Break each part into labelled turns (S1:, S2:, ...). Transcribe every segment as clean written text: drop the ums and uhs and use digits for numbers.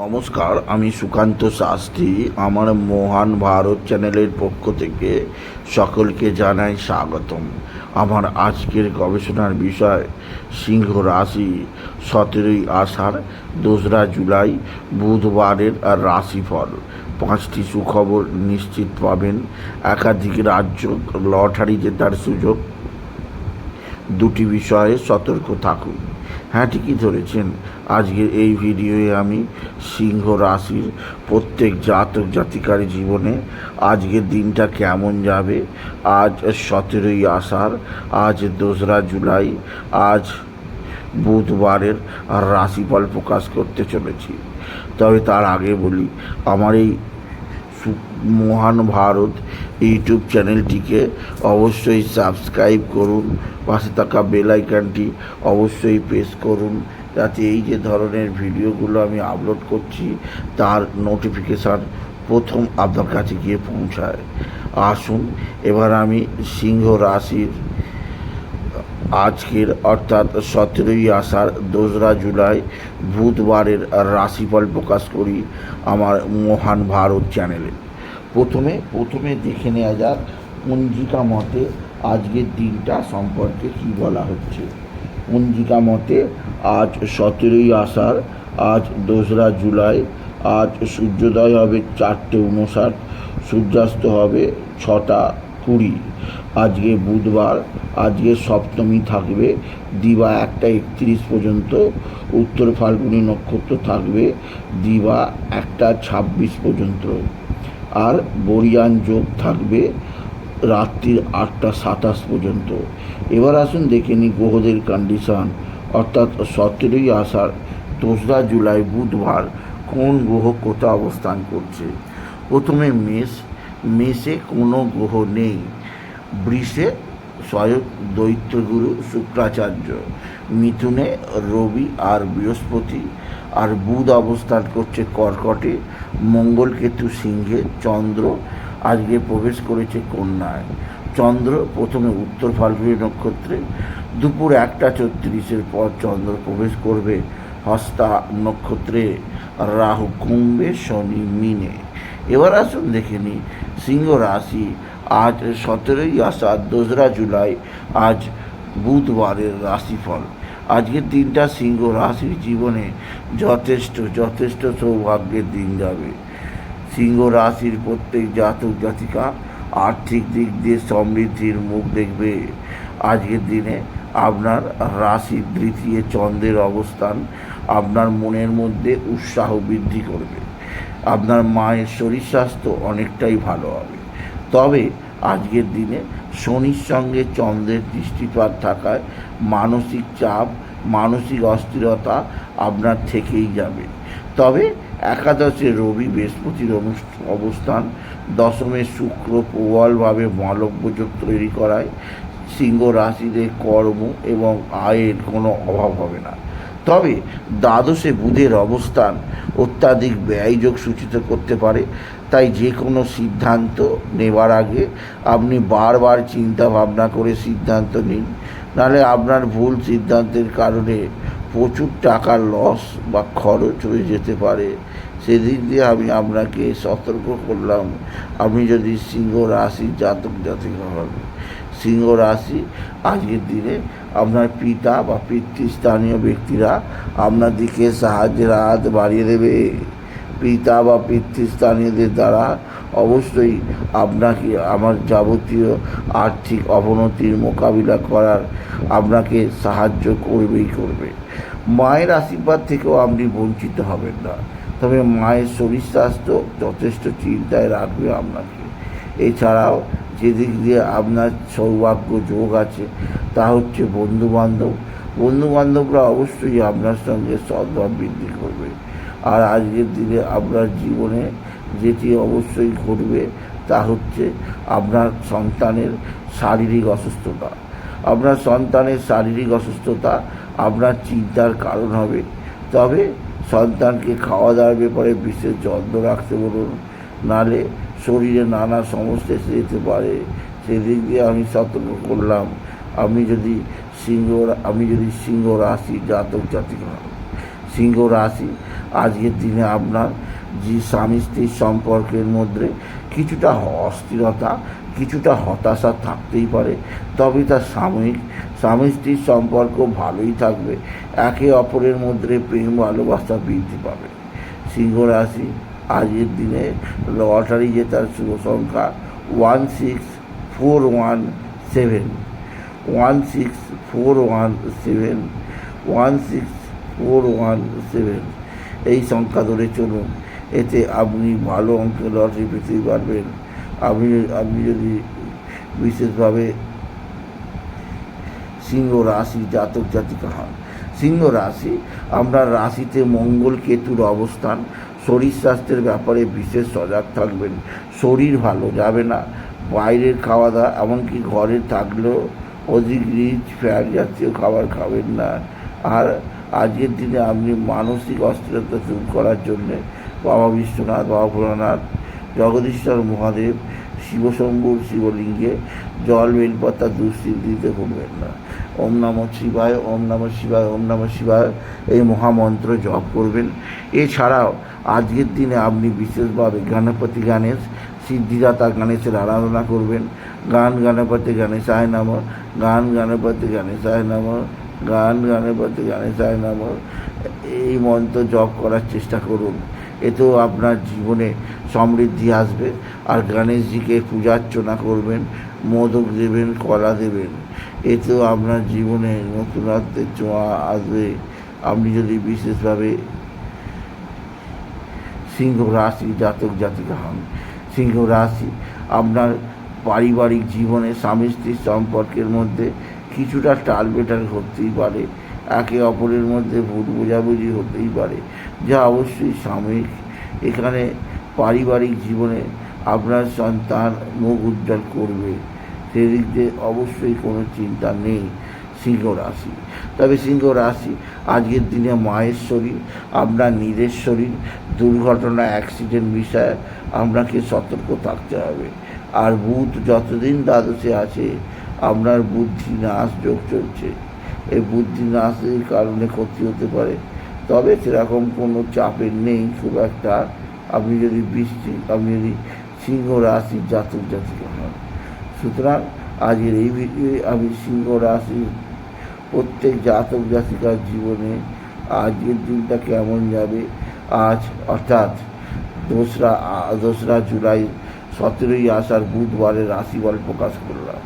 S1: নমস্কার, আমি সুকান্ত শাস্ত্রী। আমার মহান ভারত চ্যানেলের পক্ষ থেকে সকলকে জানাই স্বাগতম। আমার আজকের গবেষণার বিষয় সিংহ রাশি, 17ই আষাঢ় 2রা জুলাই বুধবারের রাশিফল। 5টি সুখবর নিশ্চিত পাবেন। একাধিক রাজ্য লটারি জেতার সুযোগ। 2টি বিষয়ে সতর্ক থাকুন। হ্যাঁ, ঠিকই ধরেছেন। আজকের এই ভিডিওয়ে আমি সিংহ রাশির প্রত্যেক জাতক জাতিকার জীবনে আজকের দিনটা কেমন যাবে, আজ 17ই আষাঢ়, আজ 2রা জুলাই, আজ বুধবারের রাশিফল প্রকাশ করতে চলেছি। তবে তার আগে বলি, আমার এই মহান ভারত ইউটিউব চ্যানেলটিকে অবশ্যই সাবস্ক্রাইব করুন, পাশে থাকা বেল আইকনটি অবশ্যই প্রেস করুন, যাতে এই যে ধরনের ভিডিওগুলো আমি আপলোড করছি তার নোটিফিকেশান প্রথম আপনার কাছে গিয়ে পৌঁছায়। আসুন এবার আমি সিংহ রাশির আজকের অর্থাৎ 17ই আষাঢ় 2রা জুলাই বুধবারের রাশিফল প্রকাশ করি আমার মহান ভারত চ্যানেলে। প্রথমে দেখে নেওয়া যাক পঞ্জিকা মতে আজকের দিনটা সম্পর্কে কী বলা হচ্ছে। পঞ্জিকা মতে আজ 17ই আষাঢ়, আজ 2রা জুলাই, আজ সূর্যোদয় হবে 4:59, সূর্যাস্ত হবে 6:20। আজকে বুধবার, আজকে সপ্তমী থাকবে দিবা 1:31 পর্যন্ত, উত্তর ফাল্গুনী নক্ষত্র থাকবে দিবা 1:26 পর্যন্ত, আর বরিয়ান যোগ থাকবে রাত্রির 8:27 পর্যন্ত। এবার আসুন দেখে নিই গ্রহদের কন্ডিশন, অর্থাৎ 17ই আষাঢ় 2রা জুলাই বুধবার কোন গ্রহ কোথায় অবস্থান করছে। প্রথমে মেষে কোনো গ্রহ নেই। বৃষে স্বয়ং দৈত্যগুরু শুক্রাচার্য, মিথুনে রবি আর বৃহস্পতি, আর বুধ অবস্থান করছে কর্কটে, মঙ্গল কেতু সিংহে, চন্দ্র আজকে প্রবেশ করেছে কন্যায়। চন্দ্র প্রথমে উত্তর ফাল্গুনী নক্ষত্রে, দুপুর 1:34 পর চন্দ্র প্রবেশ করবে হস্তা নক্ষত্রে, রাহু কুম্ভে, শনি মিনে। এবার আসুন দেখে নিই সিংহ রাশি আজ 17ই আষাঢ় 2রা জুলাই, আজ বুধবারের রাশিফল। আজকের দিনটা সিংহ রাশির জীবনে যথেষ্ট সৌভাগ্যের দিন যাবে। সিংহ রাশির প্রত্যেক জাতক জাতিকা আর্থিক দিক দিয়ে সমৃদ্ধির মুখ দেখবে। আজকের দিনে আপনার রাশির 3য় চন্দ্রের অবস্থান আপনার মনের মধ্যে উৎসাহ বৃদ্ধি করবে। আপনার মায়ের শরীর স্বাস্থ্য অনেকটাই ভালো হবে। তবে আজকের দিনে শনির সঙ্গে চন্দ্রের দৃষ্টিপাত থাকায় মানসিক চাপ, মানসিক অস্থিরতা আপনার থেকেই যাবে। তবে একাদশে রবি বৃহস্পতির অবস্থান, দশমে শুক্র প্রবলভাবে মালব্যযোগ তৈরি করায় সিংহ রাশিতে কর্ম এবং আয়ের কোনো অভাব হবে না। তবে দ্বাদশে বুধের অবস্থান অত্যাধিক ব্যয়যোগ সূচিত করতে পারে। তাই যে কোনো সিদ্ধান্ত নেবার আগে আপনি বারবার চিন্তা ভাবনা করে সিদ্ধান্ত নিন, নাহলে আপনার ভুল সিদ্ধান্তের কারণে প্রচুর টাকার লস বা খরচ হয়ে যেতে পারে। সেদিক দিয়ে আমি আপনাকে সতর্ক করলাম। আপনি যদি সিংহ রাশির জাতক জাতিকা হন, সিংহ রাশি আজকের দিনে আপনার পিতা বা পিতৃস্থানীয় ব্যক্তিরা আপনার দিকে সাহায্যের হাত বাড়িয়ে দেবে। পিতা বা পিতৃস্থানীয়দের দ্বারা অবশ্যই আপনাকে আমার যাবতীয় আর্থিক অবনতির মোকাবিলা করার আপনাকে সাহায্য করবে। মায়ের আশীর্বাদ থেকেও আপনি বঞ্চিত হবেন না। তবে মায়ের শরীর স্বাস্থ্য যথেষ্ট চিন্তায় রাখবে আপনাকে। এছাড়াও যেদিক দিয়ে আপনার সৌভাগ্য যোগ আছে তা হচ্ছে বন্ধুবান্ধবরা অবশ্যই আপনার সঙ্গে সদ্ভাব বৃদ্ধি করবে। আর আজকের দিনে আপনার জীবনে যেটি অবশ্যই ঘটবে তা হচ্ছে আপনার সন্তানের শারীরিক অসুস্থতা। আপনার সন্তানের শারীরিক অসুস্থতা আপনার চিন্তার কারণ হবে। তবে সন্তানকে খাওয়া দাওয়ার ব্যাপারে বিশেষ যত্ন রাখতে বলুন, নাহলে শরীরে নানা সমস্যা এসে যেতে পারে। সেদিক দিয়ে আমি সতর্ক করলাম। আমি যদি সিংহ রাশি জাতক জাতিকা, সিংহ রাশি আজকের দিনে আপনার যে স্বামী স্ত্রীর সম্পর্কের মধ্যে কিছুটা অস্থিরতা, কিছুটা হতাশা থাকতেই পারে, তবে তা সাময়িক। স্বামী স্ত্রীর সম্পর্ক ভালোই থাকবে, একে অপরের মধ্যে প্রেম ভালোবাসা বৃদ্ধি পাবে। সিংহ রাশি, আজকের দিনে লটারি জেতার শুভ সংখ্যা 16417, 16417, 16417 এই সংখ্যা ধরে চলুন, এতে আপনি ভালো অঙ্কের লটারি পেতেই পারবেন। আপনি যদি বিশেষভাবে সিংহ রাশি জাতক জাতিকা হন। সিংহ রাশি, আপনার রাশিতে মঙ্গল কেতুর অবস্থান, শরীর স্বাস্থ্যের ব্যাপারে বিশেষ সজাগ থাকবেন। শরীর ভালো যাবে না, বাইরের খাওয়া দাওয়া এমনকি ঘরে থাকলেও অধিক রিচ ফ্যাট জাতীয় খাবার খাবেন না। আর আজকের দিনে আপনি মানসিক অস্থিরতা দূর করার জন্যে বাবা বিশ্বনাথ, বাবা ভোলানাথ, জগদীশ্বর মহাদেব, শিবশম্ভুর শিবলিঙ্গে জল বেলপাতা দুশ্চিত দিতে ভুলবেন না। ওম নমঃ শিবায়, ওম নমঃ শিবায়, ওম নমঃ শিবায় এই মহামন্ত্র জপ করবেন। এছাড়াও আজকের দিনে আপনি বিশেষভাবে গণপতি গণেশ, সিদ্ধিদাতা গণেশের আরাধনা করবেন। গান গণপতি গণেশায় নমঃ, গান গণপতি গণেশায় নমঃ, গান গণপতি গণেশায় নমঃ এই মন্ত্র জপ করার চেষ্টা করুন। এতেও আপনার জীবনে সমৃদ্ধি আসবে। আর গণেশজিকে পূজার্চনা করবেন, মোদক দেবেন, কলা দেবেন, এতেও আপনার জীবনে নতুনত্বের ছোঁয়া আসবে। আপনি যদি বিশেষভাবে সিংহ রাশি জাতক জাতিকা হন। সিংহ রাশি, আপনার পারিবারিক জীবনে স্বামী স্ত্রীর সম্পর্কের মধ্যে কিছুটা টালবেটাল হতেই পারে, একে অপরের মধ্যে ভুল বোঝাবুঝি হতেই পারে, যা অবশ্যই সাময়িক। এখানে পারিবারিক জীবনে আপনার সন্তান মুখ উজ্জ্বল করবে, সেদিক দিয়ে অবশ্যই কোনো চিন্তা নেই সিংহ রাশি। তবে সিংহ রাশি, আজকের দিনে মায়ের শরীর, আপনার নিজের শরীর, দুর্ঘটনা অ্যাক্সিডেন্ট বিষয়ে আপনাকে সতর্ক থাকতে হবে। আর বুধ যতদিন দ্বাদশে আছে, আপনার বুদ্ধি নাশ যোগ চলছে। এই বুদ্ধি নাশের কারণে ক্ষতি হতে পারে, তবে সেরকম কোনো চাপের নেই খুব একটা। আপনি যদি সিংহ রাশির জাতক জাতিকা হন। সুতরাং আজকের এই ভিডিওয়ে আমি সিংহ রাশির প্রত্যেক জাতক জাতিকার জীবনে আজকের দিনটা কেমন যাবে, আজ অর্থাৎ 2রা জুলাই 17ই আষাঢ় বুধবারের রাশিফল প্রকাশ করলাম।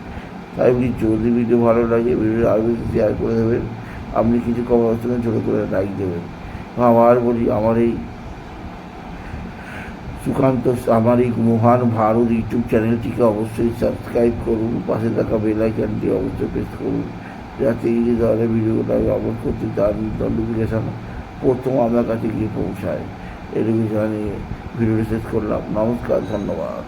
S1: তাই আপনি যদি ভিডিও ভালো লাগে ভিডিও আরও বেশি শেয়ার করে দেবেন। আপনি কিছু কমার সঙ্গে ছোটো করে লাইক দেবেন। আবার বলি, আমার এই সুকান্ত, আমার এই মহান ভারত ইউটিউব চ্যানেলটিকে অবশ্যই সাবস্ক্রাইব করুন, পাশে থাকা বেল আইকনটি অবশ্যই প্রেস করুন, যাতে এই যে ধরনের ভিডিওগুলো আমি আপলোড করছি তার নোটিফিকেশান প্রথম আমার কাছে গিয়ে পৌঁছায়। এটুকু জানিয়ে ভিডিওটি শেষ করলাম। নমস্কার, ধন্যবাদ।